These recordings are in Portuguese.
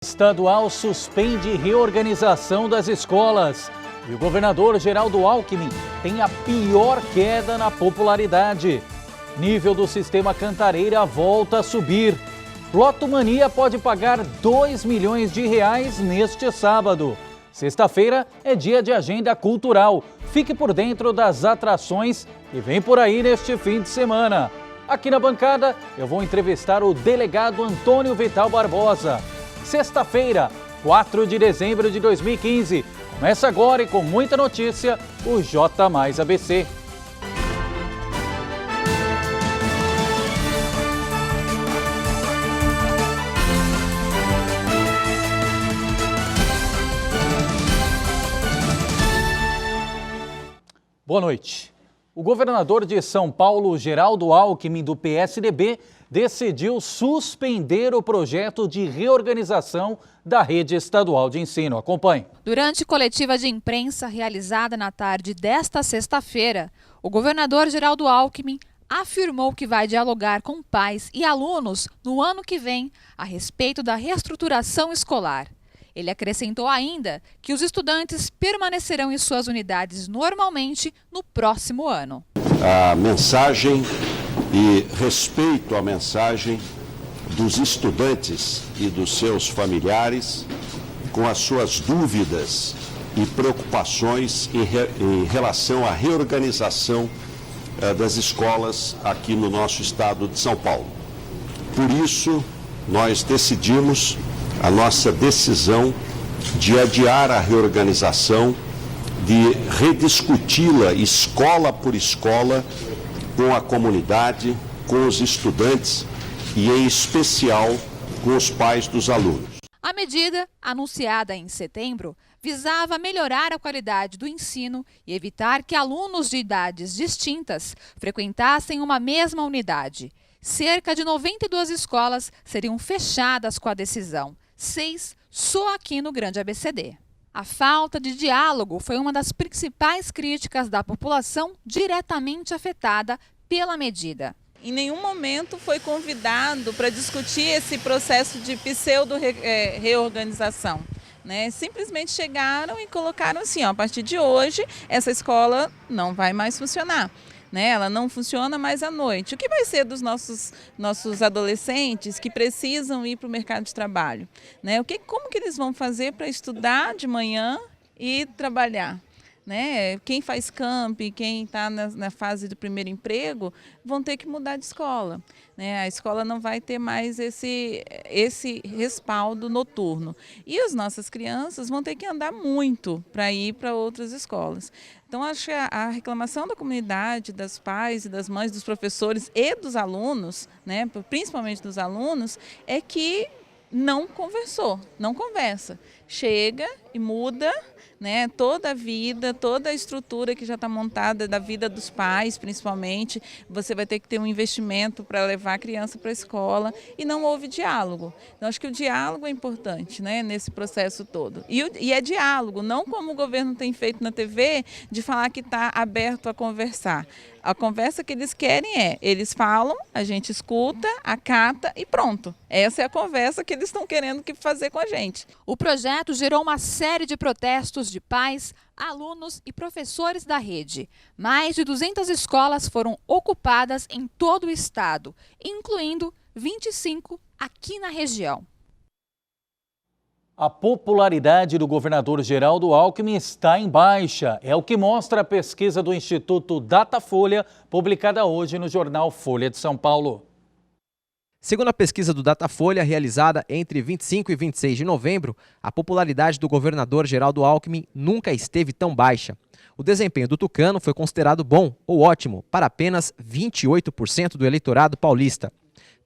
Estadual suspende reorganização das escolas e o governador Geraldo Alckmin tem a pior queda na popularidade. Nível do sistema Cantareira volta a subir. Lotomania pode pagar R$2 milhões neste sábado. Sexta-feira é dia de agenda cultural. Fique por dentro das atrações e vem por aí neste fim de semana. Aqui na bancada eu vou entrevistar o delegado Antônio Vital Barbosa. Sexta-feira, 4 de dezembro de 2015. Começa agora e com muita notícia, o J mais ABC. Boa noite. O governador de São Paulo, Geraldo Alckmin, do PSDB, decidiu suspender o projeto de reorganização da rede estadual de ensino. Acompanhe. Durante coletiva de imprensa realizada na tarde desta sexta-feira, o governador Geraldo Alckmin afirmou que vai dialogar com pais e alunos no ano que vem a respeito da reestruturação escolar. Ele acrescentou ainda que os estudantes permanecerão em suas unidades normalmente no próximo ano. A mensagem e respeito à mensagem dos estudantes e dos seus familiares com as suas dúvidas e preocupações em relação à reorganização das escolas aqui no nosso estado de São Paulo. Por isso, nós decidimos a nossa decisão de adiar a reorganização, de rediscuti-la escola por escola com a comunidade, com os estudantes e, em especial, com os pais dos alunos. A medida, anunciada em setembro, visava melhorar a qualidade do ensino e evitar que alunos de idades distintas frequentassem uma mesma unidade. Cerca de 92 escolas seriam fechadas com a decisão, 6 só aqui no Grande ABCD. A falta de diálogo foi uma das principais críticas da população diretamente afetada pela medida. Em nenhum momento foi convidado para discutir esse processo de pseudo-reorganização. Simplesmente chegaram e colocaram assim, a partir de hoje, essa escola não vai mais funcionar. Ela não funciona mais à noite. O que vai ser dos nossos adolescentes que precisam ir para o mercado de trabalho? Como que eles vão fazer para estudar de manhã e trabalhar? Quem faz camp, quem está na fase do primeiro emprego, vão ter que mudar de escola. A escola não vai ter mais esse respaldo noturno. E as nossas crianças vão ter que andar muito para ir para outras escolas. Então, acho que a reclamação da comunidade, das pais e das mães, dos professores e dos alunos, principalmente dos alunos, é que não conversa. Chega e muda toda a vida, toda a estrutura que já está montada da vida dos pais, principalmente. Você vai ter que ter um investimento para levar a criança para a escola e não houve diálogo. Então, acho que o diálogo é importante nesse processo todo. E é diálogo, não como o governo tem feito na TV, de falar que está aberto a conversar. A conversa que eles querem eles falam, a gente escuta, acata e pronto. Essa é a conversa que eles estão querendo fazer com a gente. O projeto gerou uma série de protestos de pais, alunos e professores da rede. Mais de 200 escolas foram ocupadas em todo o estado, incluindo 25 aqui na região. A popularidade do governador Geraldo Alckmin está em baixa. É o que mostra a pesquisa do Instituto Datafolha, publicada hoje no jornal Folha de São Paulo. Segundo a pesquisa do Datafolha, realizada entre 25 e 26 de novembro, a popularidade do governador Geraldo Alckmin nunca esteve tão baixa. O desempenho do tucano foi considerado bom ou ótimo para apenas 28% do eleitorado paulista.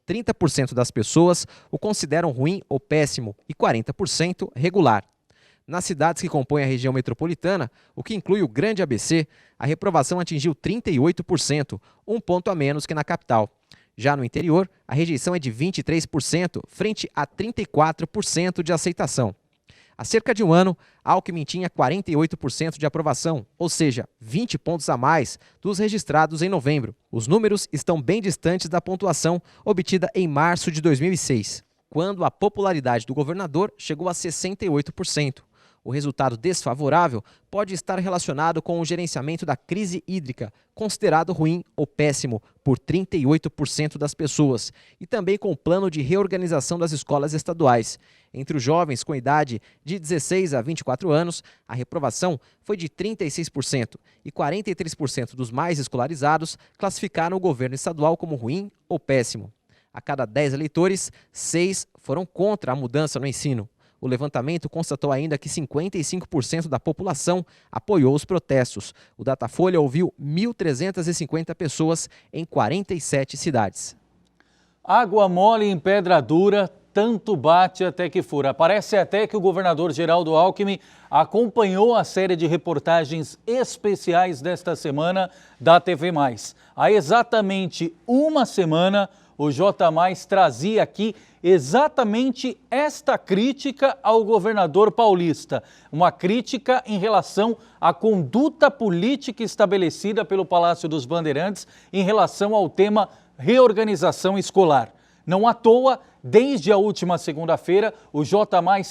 30% das pessoas o consideram ruim ou péssimo e 40% regular. Nas cidades que compõem a região metropolitana, o que inclui o Grande ABC, a reprovação atingiu 38%, um ponto a menos que na capital. Já no interior, a rejeição é de 23%, frente a 34% de aceitação. Há cerca de um ano, Alckmin tinha 48% de aprovação, ou seja, 20 pontos a mais dos registrados em novembro. Os números estão bem distantes da pontuação obtida em março de 2006. quando a popularidade do governador chegou a 68%. O resultado desfavorável pode estar relacionado com o gerenciamento da crise hídrica, considerado ruim ou péssimo por 38% das pessoas, e também com o plano de reorganização das escolas estaduais. Entre os jovens com idade de 16 a 24 anos, a reprovação foi de 36% e 43% dos mais escolarizados classificaram o governo estadual como ruim ou péssimo. A cada 10 eleitores, 6 foram contra a mudança no ensino. O levantamento constatou ainda que 55% da população apoiou os protestos. O Datafolha ouviu 1.350 pessoas em 47 cidades. Água mole em pedra dura, tanto bate até que fura. Parece até que o governador Geraldo Alckmin acompanhou a série de reportagens especiais desta semana da TV+. Há exatamente uma semana, o J+ trazia aqui exatamente esta crítica ao governador paulista. Uma crítica em relação à conduta política estabelecida pelo Palácio dos Bandeirantes em relação ao tema reorganização escolar. Não à toa, desde a última segunda-feira, o J+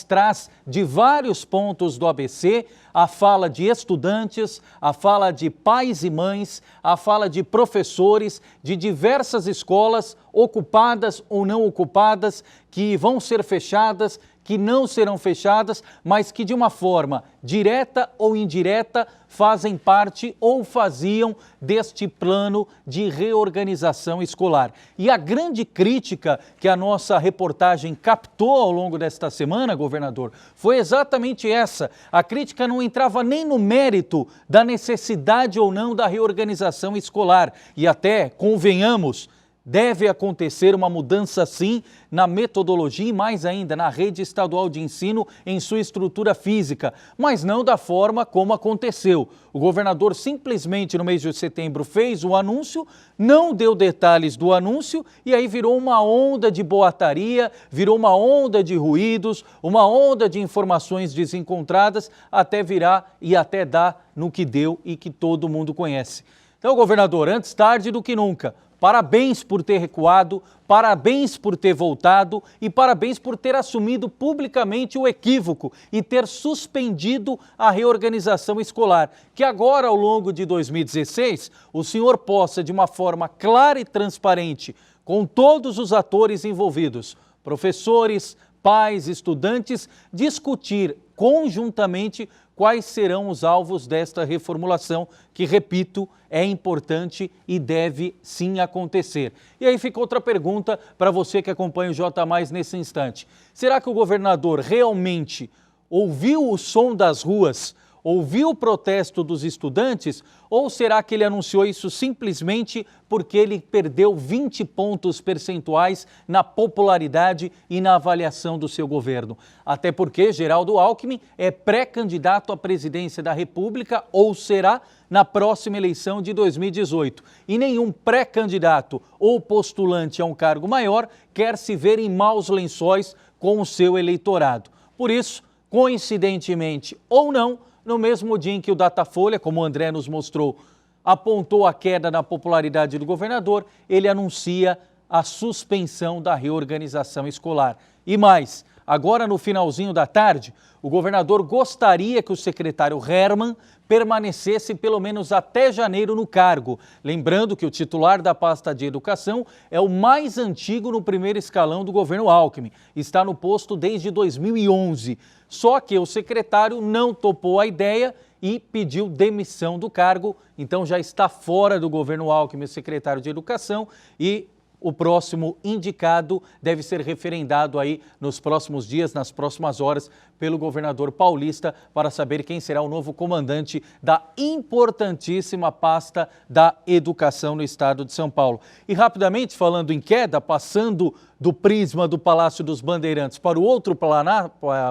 traz de vários pontos do ABC a fala de estudantes, a fala de pais e mães, a fala de professores de diversas escolas ocupadas ou não ocupadas, que vão ser fechadas, que não serão fechadas, mas que de uma forma direta ou indireta fazem parte ou faziam deste plano de reorganização escolar. E a grande crítica que a nossa reportagem captou ao longo desta semana, governador, foi exatamente essa. A crítica não entrava nem no mérito da necessidade ou não da reorganização escolar. E até, convenhamos, deve acontecer uma mudança sim na metodologia e mais ainda na rede estadual de ensino em sua estrutura física, mas não da forma como aconteceu. O governador simplesmente no mês de setembro fez o anúncio, não deu detalhes do anúncio e aí virou uma onda de boataria, virou uma onda de ruídos, uma onda de informações desencontradas até virar e até dar no que deu e que todo mundo conhece. Então, governador, antes tarde do que nunca, parabéns por ter recuado, parabéns por ter voltado e parabéns por ter assumido publicamente o equívoco e ter suspendido a reorganização escolar, que agora, ao longo de 2016, o senhor possa, de uma forma clara e transparente, com todos os atores envolvidos, professores, pais, estudantes, discutir conjuntamente quais serão os alvos desta reformulação, que, repito, é importante e deve sim acontecer. E aí fica outra pergunta para você que acompanha o J+ nesse instante. Será que o governador realmente ouviu o som das ruas, ouviu o protesto dos estudantes, ou será que ele anunciou isso simplesmente porque ele perdeu 20 pontos percentuais na popularidade e na avaliação do seu governo? Até porque Geraldo Alckmin é pré-candidato à presidência da República, ou será, na próxima eleição de 2018. E nenhum pré-candidato ou postulante a um cargo maior quer se ver em maus lençóis com o seu eleitorado. Por isso, coincidentemente ou não, no mesmo dia em que o Datafolha, como o André nos mostrou, apontou a queda na popularidade do governador, ele anuncia a suspensão da reorganização escolar. E mais, agora no finalzinho da tarde, o governador gostaria que o secretário Hermann permanecesse pelo menos até janeiro no cargo. Lembrando que o titular da pasta de educação é o mais antigo no primeiro escalão do governo Alckmin. Está no posto desde 2011. Só que o secretário não topou a ideia e pediu demissão do cargo. Então já está fora do governo Alckmin o secretário de Educação e o próximo indicado deve ser referendado aí nos próximos dias, nas próximas horas, pelo governador paulista para saber quem será o novo comandante da importantíssima pasta da educação no estado de São Paulo. E rapidamente, falando em queda, passando do prisma do Palácio dos Bandeirantes para o outro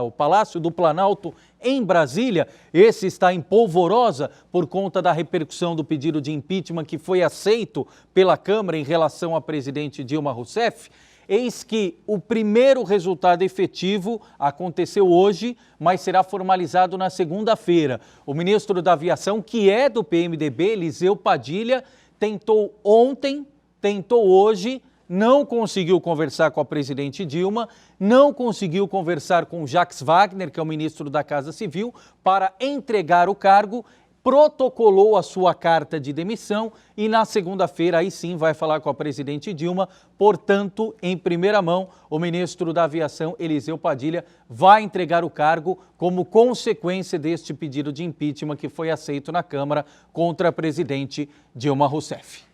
o Palácio do Planalto em Brasília, esse está em polvorosa por conta da repercussão do pedido de impeachment que foi aceito pela Câmara em relação à presidente Dilma Rousseff. Eis que o primeiro resultado efetivo aconteceu hoje, mas será formalizado na segunda-feira. O ministro da Aviação, que é do PMDB, Eliseu Padilha, tentou ontem, tentou hoje não conseguiu conversar com a presidente Dilma, não conseguiu conversar com Jacques Wagner, que é o ministro da Casa Civil, para entregar o cargo, protocolou a sua carta de demissão e na segunda-feira aí sim vai falar com a presidente Dilma. Portanto, em primeira mão, o ministro da Aviação, Eliseu Padilha, vai entregar o cargo como consequência deste pedido de impeachment que foi aceito na Câmara contra a presidente Dilma Rousseff.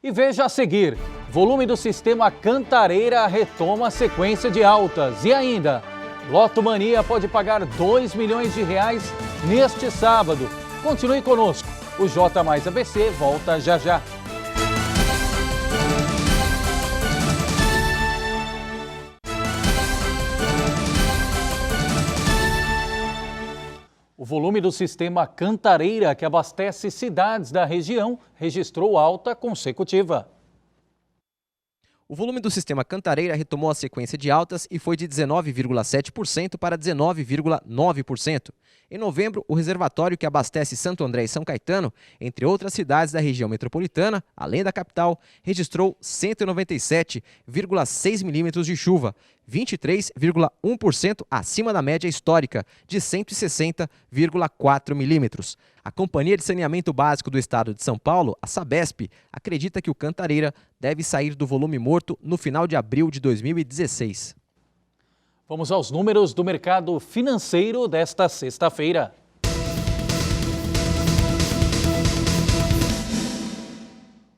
E veja a seguir, volume do sistema Cantareira retoma a sequência de altas. E ainda, Loto Mania pode pagar R$2 milhões neste sábado. Continue conosco, o J mais ABC volta já já. O volume do sistema Cantareira, que abastece cidades da região, registrou alta consecutiva. O volume do sistema Cantareira retomou a sequência de altas e foi de 19,7% para 19,9%. Em novembro, o reservatório que abastece Santo André e São Caetano, entre outras cidades da região metropolitana, além da capital, registrou 197,6 milímetros de chuva, 23,1% acima da média histórica, de 160,4 milímetros. A Companhia de Saneamento Básico do Estado de São Paulo, a Sabesp, acredita que o Cantareira deve sair do volume morto no final de abril de 2016. Vamos aos números do mercado financeiro desta sexta-feira.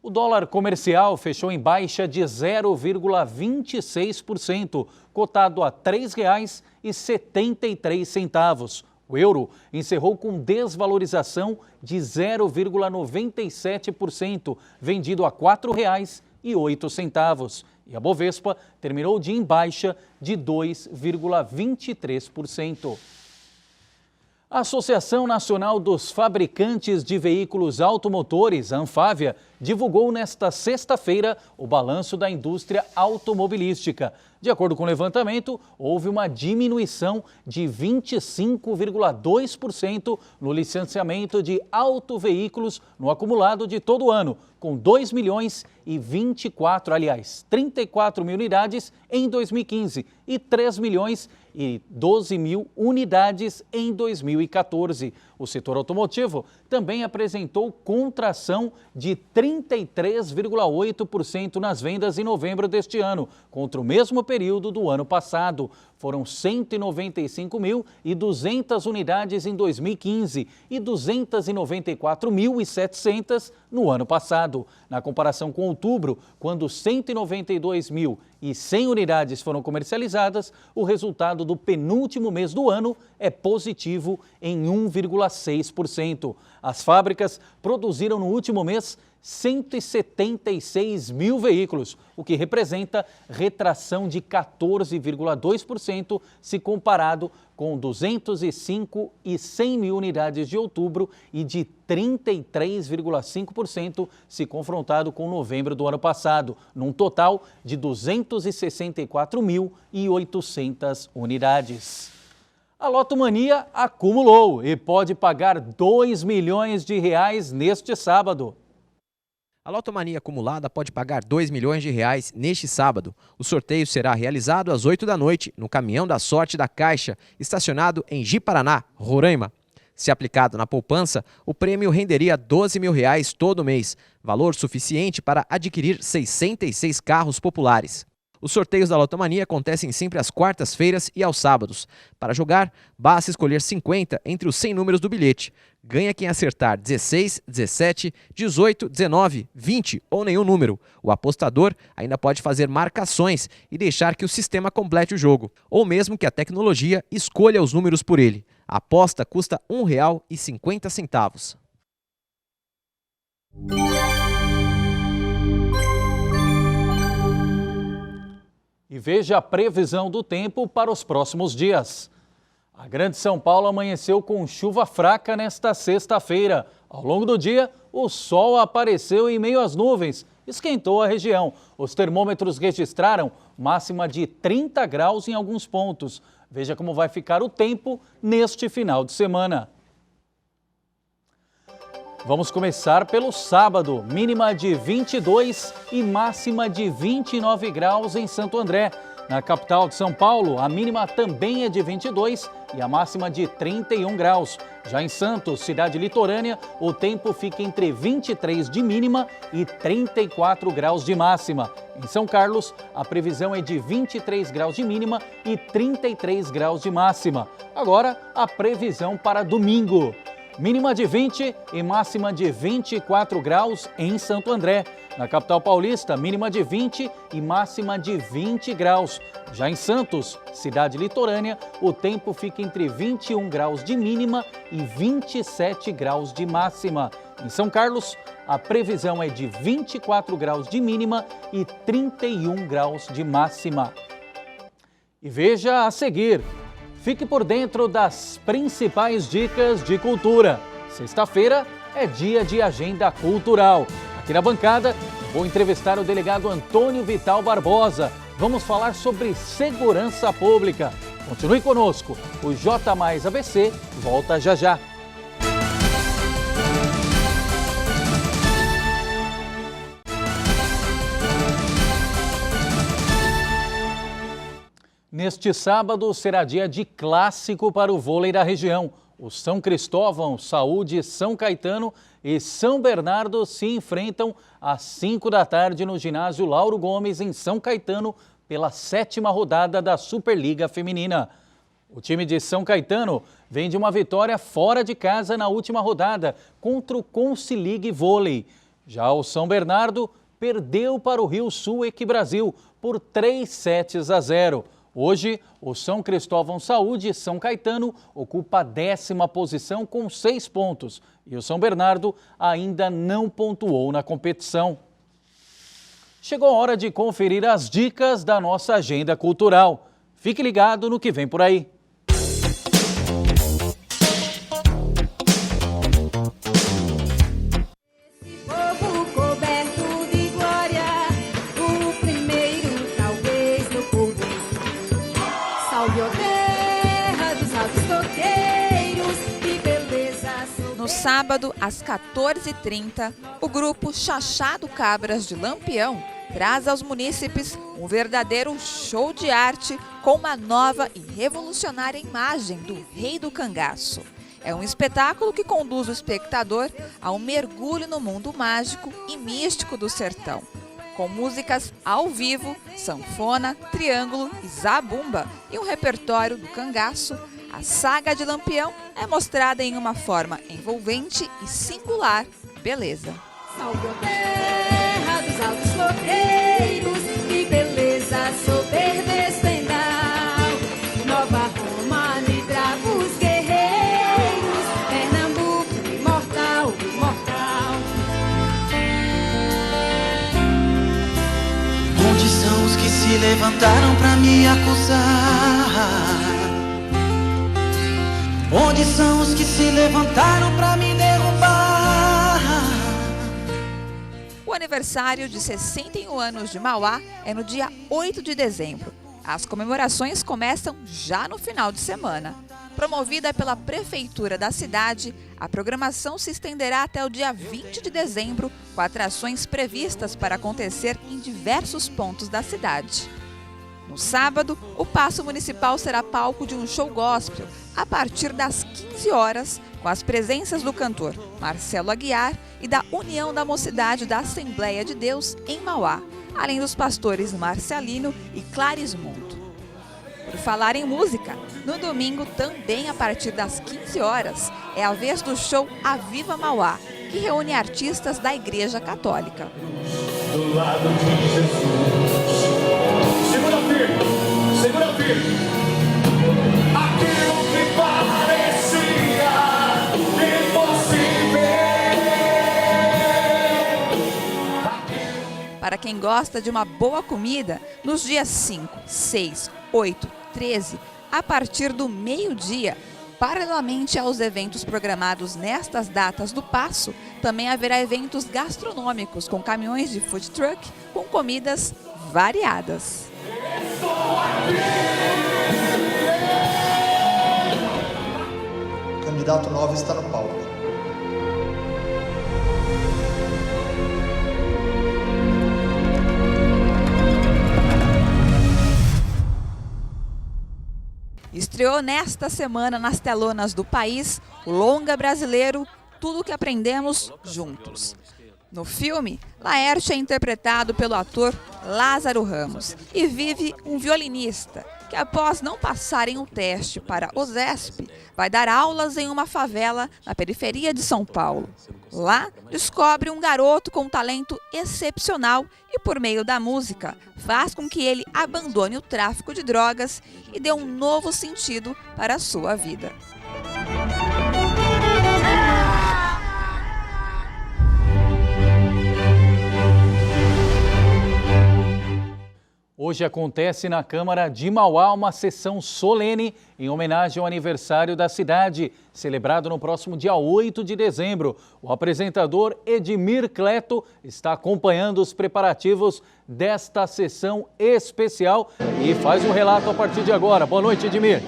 O dólar comercial fechou em baixa de 0,26%, cotado a R$ 3,73. O euro encerrou com desvalorização de 0,97%, vendido a R$ 4,08. E a Bovespa terminou o dia em baixa de 2,23%. A Associação Nacional dos Fabricantes de Veículos Automotores, a Anfávia, divulgou nesta sexta-feira o balanço da indústria automobilística. De acordo com o levantamento, houve uma diminuição de 25,2% no licenciamento de autoveículos no acumulado de todo o ano, com 34 mil unidades em 2015 e 3.012 mil unidades em 2014. O setor automotivo também apresentou contração de 33,8% nas vendas em novembro deste ano, contra o mesmo período do ano passado. Foram 195.200 unidades em 2015 e 294.700 no ano passado. Na comparação com outubro, quando 192.100 unidades foram comercializadas, o resultado do penúltimo mês do ano é positivo em 1,6%. As fábricas produziram no último mês 176 mil veículos, o que representa retração de 14,2% se comparado com 205 e 100 mil unidades de outubro e de 33,5% se confrontado com novembro do ano passado, num total de 264.800 unidades. A Loto Mania acumulou e pode pagar R$2 milhões neste sábado. A Loto Mania acumulada pode pagar R$2 milhões neste sábado. O sorteio será realizado às 8 da noite no Caminhão da Sorte da Caixa, estacionado em Ji-Paraná, Roraima. Se aplicado na poupança, o prêmio renderia R$12 mil todo mês, valor suficiente para adquirir 66 carros populares. Os sorteios da Loto Mania acontecem sempre às quartas-feiras e aos sábados. Para jogar, basta escolher 50 entre os 100 números do bilhete. Ganha quem acertar 16, 17, 18, 19, 20 ou nenhum número. O apostador ainda pode fazer marcações e deixar que o sistema complete o jogo, ou mesmo que a tecnologia escolha os números por ele. A aposta custa R$ 1,50. E veja a previsão do tempo para os próximos dias. A Grande São Paulo amanheceu com chuva fraca nesta sexta-feira. Ao longo do dia, o sol apareceu em meio às nuvens, esquentou a região. Os termômetros registraram máxima de 30 graus em alguns pontos. Veja como vai ficar o tempo neste final de semana. Vamos começar pelo sábado, mínima de 22 e máxima de 29 graus em Santo André. Na capital de São Paulo, a mínima também é de 22 e a máxima de 31 graus. Já em Santos, cidade litorânea, o tempo fica entre 23 de mínima e 34 graus de máxima. Em São Carlos, a previsão é de 23 graus de mínima e 33 graus de máxima. Agora, a previsão para domingo. Mínima de 20 e máxima de 24 graus em Santo André. Na capital paulista, mínima de 20 e máxima de 20 graus. Já em Santos, cidade litorânea, o tempo fica entre 21 graus de mínima e 27 graus de máxima. Em São Carlos, a previsão é de 24 graus de mínima e 31 graus de máxima. E veja a seguir. Fique por dentro das principais dicas de cultura. Sexta-feira é dia de agenda cultural. Aqui na bancada, vou entrevistar o delegado Antônio Vital Barbosa. Vamos falar sobre segurança pública. Continue conosco. O J mais ABC volta já já. Neste sábado será dia de clássico para o vôlei da região. O São Cristóvão, Saúde, São Caetano e São Bernardo se enfrentam às 5 da tarde no ginásio Lauro Gomes, em São Caetano, pela 7ª rodada da Superliga Feminina. O time de São Caetano vem de uma vitória fora de casa na última rodada contra o Concilig Vôlei. Já o São Bernardo perdeu para o Rio Sul Equibrasil por 3-0. Hoje, o São Cristóvão Saúde, São Caetano, ocupa a 10ª posição com 6 pontos e o São Bernardo ainda não pontuou na competição. Chegou a hora de conferir as dicas da nossa agenda cultural. Fique ligado no que vem por aí. No sábado, às 14h30, o grupo Chachado Cabras de Lampião traz aos munícipes um verdadeiro show de arte com uma nova e revolucionária imagem do Rei do Cangaço. É um espetáculo que conduz o espectador a um mergulho no mundo mágico e místico do sertão. Com músicas ao vivo, sanfona, triângulo e zabumba e um repertório do cangaço, a saga de Lampião é mostrada em uma forma envolvente e singular beleza. Salve a terra dos altos floreiros, que beleza soberba estendal. Nova Roma de bravos guerreiros, Pernambuco imortal, imortal. Onde são os que se levantaram pra me acusar? Onde são os que se levantaram pra me derrubar? O aniversário de 61 anos de Mauá é no dia 8 de dezembro. As comemorações começam já no final de semana. Promovida pela prefeitura da cidade, a programação se estenderá até o dia 20 de dezembro, com atrações previstas para acontecer em diversos pontos da cidade. No sábado, o Paço Municipal será palco de um show gospel a partir das 15 horas, com as presenças do cantor Marcelo Aguiar e da União da Mocidade da Assembleia de Deus em Mauá, além dos pastores Marcelino e Clarismundo. Por falar em música, no domingo, também a partir das 15 horas, é a vez do show Aviva Mauá, que reúne artistas da Igreja Católica. Do lado de Jesus. Segura firme, segura firme. Aquilo que parecia impossível. Para quem gosta de uma boa comida, nos dias 5, 6, 8, 13, a partir do meio-dia, paralelamente aos eventos programados nestas datas do Paço, também haverá eventos gastronômicos com caminhões de food truck com comidas variadas. O candidato novo está no palco. Estreou nesta semana nas telonas do país o longa brasileiro Tudo que Aprendemos Juntos. No filme, Laerte é interpretado pelo ator Lázaro Ramos e vive um violinista que, após não passar em um teste para o ZESP, vai dar aulas em uma favela na periferia de São Paulo. Lá, descobre um garoto com um talento excepcional e, por meio da música, faz com que ele abandone o tráfico de drogas e dê um novo sentido para a sua vida. Hoje acontece na Câmara de Mauá uma sessão solene em homenagem ao aniversário da cidade, celebrado no próximo dia 8 de dezembro. O apresentador Edmir Cleto está acompanhando os preparativos desta sessão especial e faz um relato a partir de agora. Boa noite, Edmir.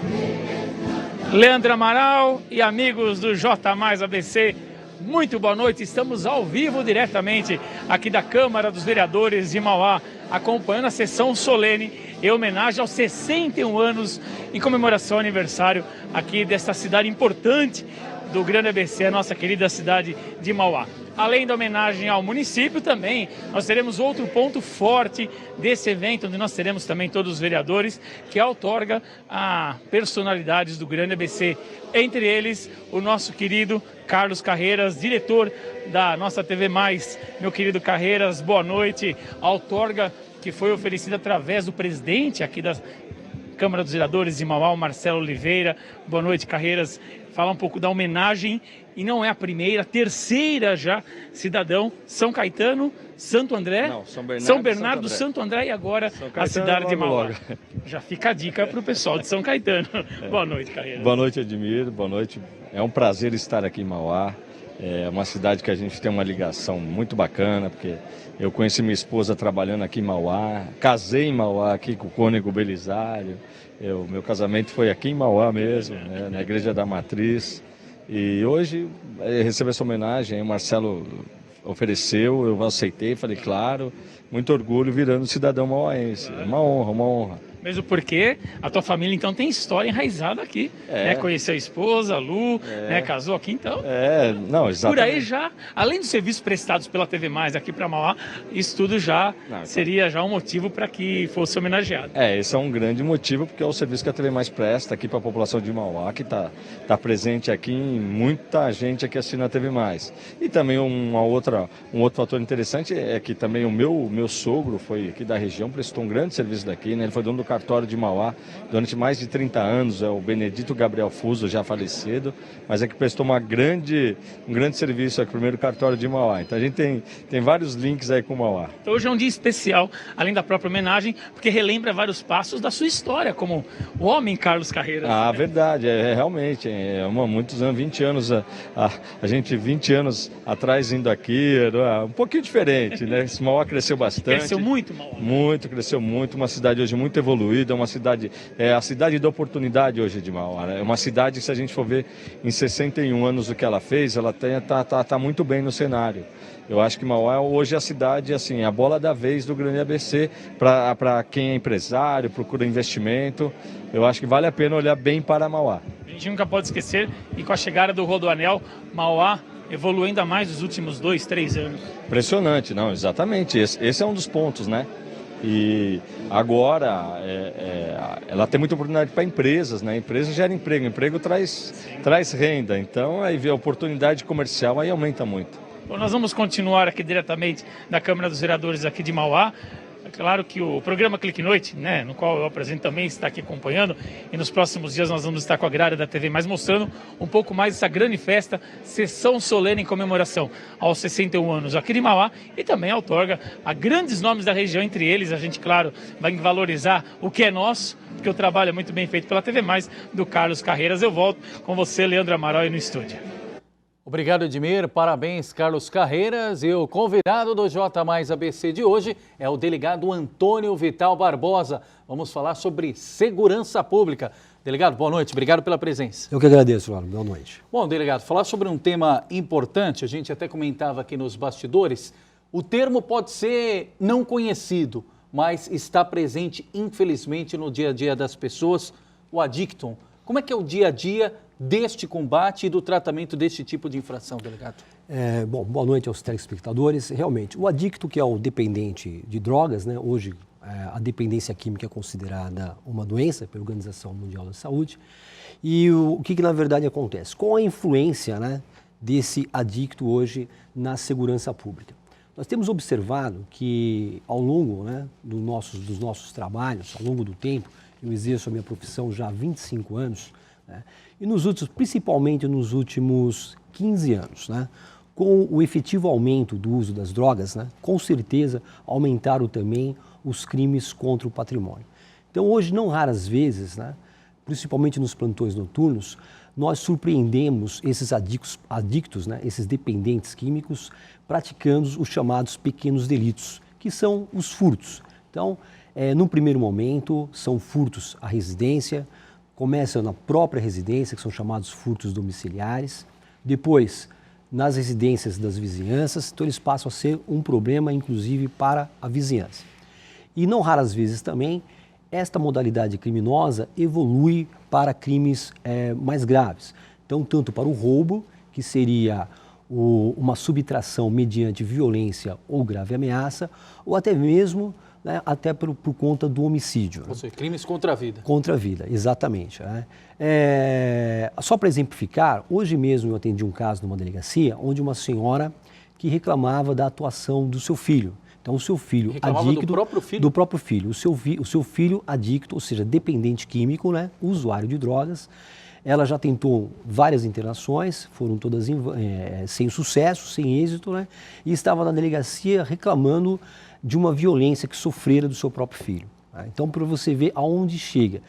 Leandro Amaral e amigos do J Mais ABC, muito boa noite. Estamos ao vivo diretamente aqui da Câmara dos Vereadores de Mauá, acompanhando a sessão solene em homenagem aos 61 anos em comemoração ao aniversário aqui desta cidade importante do Grande ABC, a nossa querida cidade de Mauá. Além da homenagem ao município, também nós teremos outro ponto forte desse evento, onde nós teremos também todos os vereadores, que é a outorga a personalidades do Grande ABC. Entre eles, o nosso querido Carlos Carreiras, diretor da nossa TV Mais. Meu querido Carreiras, boa noite. A outorga que foi oferecida através do presidente aqui da Câmara dos Vereadores de Mauá, o Marcelo Oliveira. Boa noite, Carreiras. Falar um pouco da homenagem, e não é a primeira, a terceira já, cidadão, São Caetano, Santo André, não, São Bernardo, Santo André e agora a cidade de Mauá. Já fica a dica para o pessoal de São Caetano. Boa noite, Carreira. Boa noite, Edmir, boa noite. É um prazer estar aqui em Mauá. É uma cidade que a gente tem uma ligação muito bacana, porque eu conheci minha esposa trabalhando aqui em Mauá, casei em Mauá aqui com o cônego Belisário. Meu casamento foi aqui em Mauá mesmo, né, na Igreja da Matriz. E hoje recebo essa homenagem, o Marcelo ofereceu, eu aceitei, falei, claro, muito orgulho virando cidadão mauaense. É uma honra, uma honra. Mesmo porque a tua família, então, tem história enraizada aqui, né? Conheceu a esposa, a Lu, né? Casou aqui, então. Não, exatamente. Por aí já, além dos serviços prestados pela TV Mais aqui para Mauá, isso tudo já seria já um motivo para que fosse homenageado. Esse é um grande motivo, porque é o serviço que a TV Mais presta aqui para a população de Mauá, que tá presente aqui, muita gente aqui assina a TV Mais. E também um outro fator interessante é que também o meu sogro foi aqui da região, prestou um grande serviço daqui, né? Ele foi dono do cartório de Mauá durante mais de 30 anos, é o Benedito Gabriel Fuso, já falecido, mas é que prestou um grande serviço aqui, primeiro cartório de Mauá. Então a gente tem vários links aí com Mauá. Então, hoje é um dia especial, além da própria homenagem, porque relembra vários passos da sua história como o homem Carlos Carreiras. Verdade, realmente, muitos anos, 20 anos, a gente 20 anos atrás indo aqui, era um pouquinho diferente, né? Mauá cresceu bastante. Cresceu muito, Mauá. Cresceu muito, uma cidade hoje muito evoluída, uma cidade, a cidade da oportunidade hoje de Mauá, né? É uma cidade, se a gente for ver em 61 anos o que ela fez, ela tá muito bem no cenário. Eu acho que Mauá hoje é a cidade, assim, a bola da vez do Grande ABC para quem é empresário, procura investimento. Eu acho que vale a pena olhar bem para Mauá. A gente nunca pode esquecer, e com a chegada do Rodoanel, Mauá evoluiu ainda mais nos últimos 2, 3 anos. Impressionante, não, exatamente. Esse é um dos pontos, né? E agora ela tem muita oportunidade para empresas, né? Empresa gera emprego, emprego traz renda, então aí a oportunidade comercial aí aumenta muito. Bom, nós vamos continuar aqui diretamente da Câmara dos Vereadores aqui de Mauá. É claro que o programa Clique Noite, né, no qual eu apresento também, está aqui acompanhando, e nos próximos dias nós vamos estar com a grade da TV Mais mostrando um pouco mais essa grande festa, sessão solene em comemoração aos 61 anos aqui de Mauá, e também a outorga a grandes nomes da região, entre eles a gente, claro, vai valorizar o que é nosso, porque o trabalho é muito bem feito pela TV Mais, do Carlos Carreiras. Eu volto com você, Leandro Amaral, aí no estúdio. Obrigado, Edmir. Parabéns, Carlos Carreiras. E o convidado do J Mais ABC de hoje é o delegado Antônio Vital Barbosa. Vamos falar sobre segurança pública. Delegado, boa noite. Obrigado pela presença. Eu que agradeço, Lauro. Boa noite. Bom, delegado, falar sobre um tema importante, a gente até comentava aqui nos bastidores. O termo pode ser não conhecido, mas está presente, infelizmente, no dia a dia das pessoas, o adicton. Como é que é o dia a dia deste combate e do tratamento deste tipo de infração, delegado? Bom, boa noite aos telespectadores. Realmente, o adicto, que é o dependente de drogas, né, hoje a dependência química é considerada uma doença pela Organização Mundial da Saúde. E o que na verdade acontece? Qual a influência, né, desse adicto hoje na segurança pública? Nós temos observado que ao longo, né, dos nossos trabalhos, ao longo do tempo, eu exerço a minha profissão já há 25 anos, né, e principalmente nos últimos 15 anos, né, com o efetivo aumento do uso das drogas, né, com certeza aumentaram também os crimes contra o patrimônio. Então hoje, não raras vezes, né, principalmente nos plantões noturnos, nós surpreendemos esses adictos, né, esses dependentes químicos, praticando os chamados pequenos delitos, que são os furtos. Então, no primeiro momento, são furtos à residência, começam na própria residência, que são chamados furtos domiciliares, depois nas residências das vizinhanças, então eles passam a ser um problema, inclusive, para a vizinhança. E não raras vezes também, esta modalidade criminosa evolui para crimes mais graves. Então, tanto para o roubo, que seria uma subtração mediante violência ou grave ameaça, ou até mesmo, né, até por conta do homicídio. Ou seja, crimes contra a vida. Contra a vida, exatamente. Né? Só para exemplificar, hoje mesmo eu atendi um caso numa delegacia, onde uma senhora que reclamava da atuação do seu filho. Então, o seu filho adicto... do próprio filho? Do próprio filho. O seu filho adicto, ou seja, dependente químico, né, usuário de drogas. Ela já tentou várias internações, foram todas sem sucesso, sem êxito, né, e estava na delegacia reclamando de uma violência que sofrera do seu próprio filho. Né? Então, para você ver aonde chega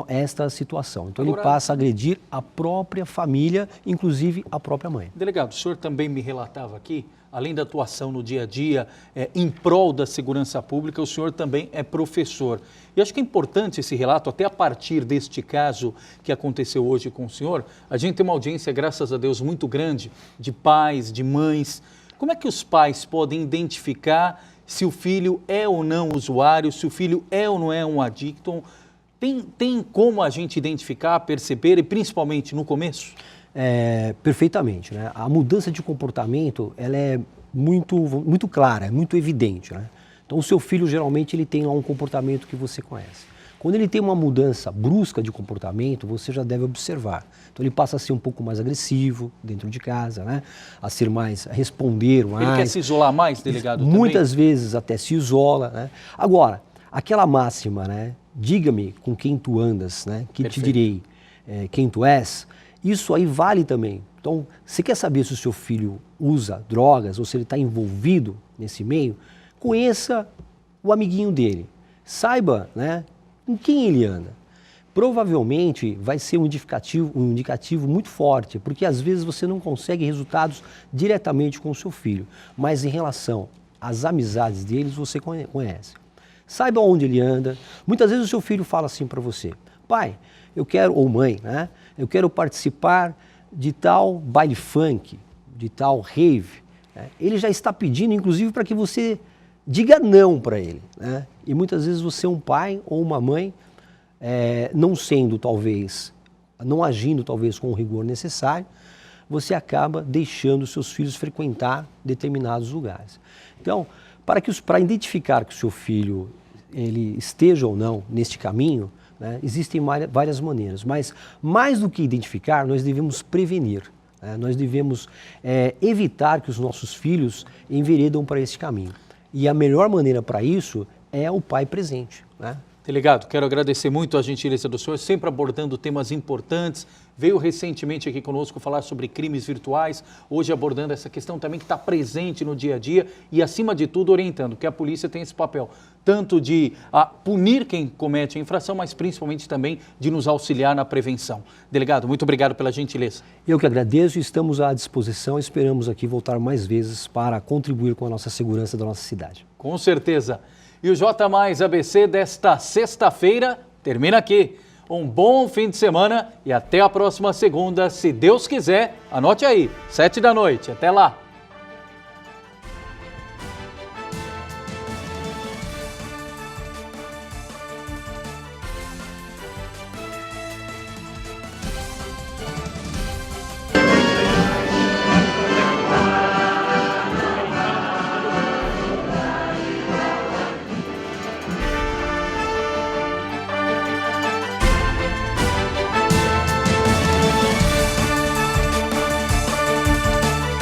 esta situação. Então, ele passa a agredir a própria família, inclusive a própria mãe. Delegado, o senhor também me relatava aqui, além da atuação no dia a dia, em prol da segurança pública, o senhor também é professor. E acho que é importante esse relato, até a partir deste caso que aconteceu hoje com o senhor. A gente tem uma audiência, graças a Deus, muito grande, de pais, de mães. Como é que os pais podem identificar se o filho é ou não usuário, se o filho é ou não é um adicto? Tem como a gente identificar, perceber, e principalmente no começo? Perfeitamente, né? A mudança de comportamento, ela é muito clara, é muito evidente, né? Então, o seu filho, geralmente, ele tem lá um comportamento que você conhece. Quando ele tem uma mudança brusca de comportamento, você já deve observar. Então, ele passa a ser um pouco mais agressivo dentro de casa, né? A responder mais. Ele quer se isolar mais, delegado? Muitas vezes até se isola, né? Agora, aquela máxima, né? Diga-me com quem tu andas, né? Que te direi quem tu és. Isso aí vale também. Então, você quer saber se o seu filho usa drogas ou se ele está envolvido nesse meio? Conheça o amiguinho dele. Saiba, né, com quem ele anda. Provavelmente vai ser um indicativo muito forte, porque às vezes você não consegue resultados diretamente com o seu filho, mas em relação às amizades deles você conhece. Saiba onde ele anda. Muitas vezes o seu filho fala assim para você: pai, eu quero, ou mãe, né? Eu quero participar de tal baile funk, de tal rave. Né? Ele já está pedindo, inclusive, para que você diga não para ele. Né? E muitas vezes você é um pai ou uma mãe, não agindo talvez com o rigor necessário, você acaba deixando seus filhos frequentar determinados lugares. Então, para identificar que o seu filho ele esteja ou não neste caminho, né, existem várias maneiras, mas mais do que identificar, nós devemos prevenir, né, nós devemos evitar que os nossos filhos enveredam para esse caminho. E a melhor maneira para isso é o pai presente. Né? Delegado, quero agradecer muito a gentileza do senhor, sempre abordando temas importantes. Veio recentemente aqui conosco falar sobre crimes virtuais, hoje abordando essa questão também que está presente no dia a dia e, acima de tudo, orientando, que a polícia tem esse papel, tanto de punir quem comete a infração, mas principalmente também de nos auxiliar na prevenção. Delegado, muito obrigado pela gentileza. Eu que agradeço e estamos à disposição, esperamos aqui voltar mais vezes para contribuir com a nossa segurança da nossa cidade. Com certeza. E o J Mais ABC desta sexta-feira termina aqui. Um bom fim de semana e até a próxima segunda, se Deus quiser. Anote aí, 7 da noite. Até lá.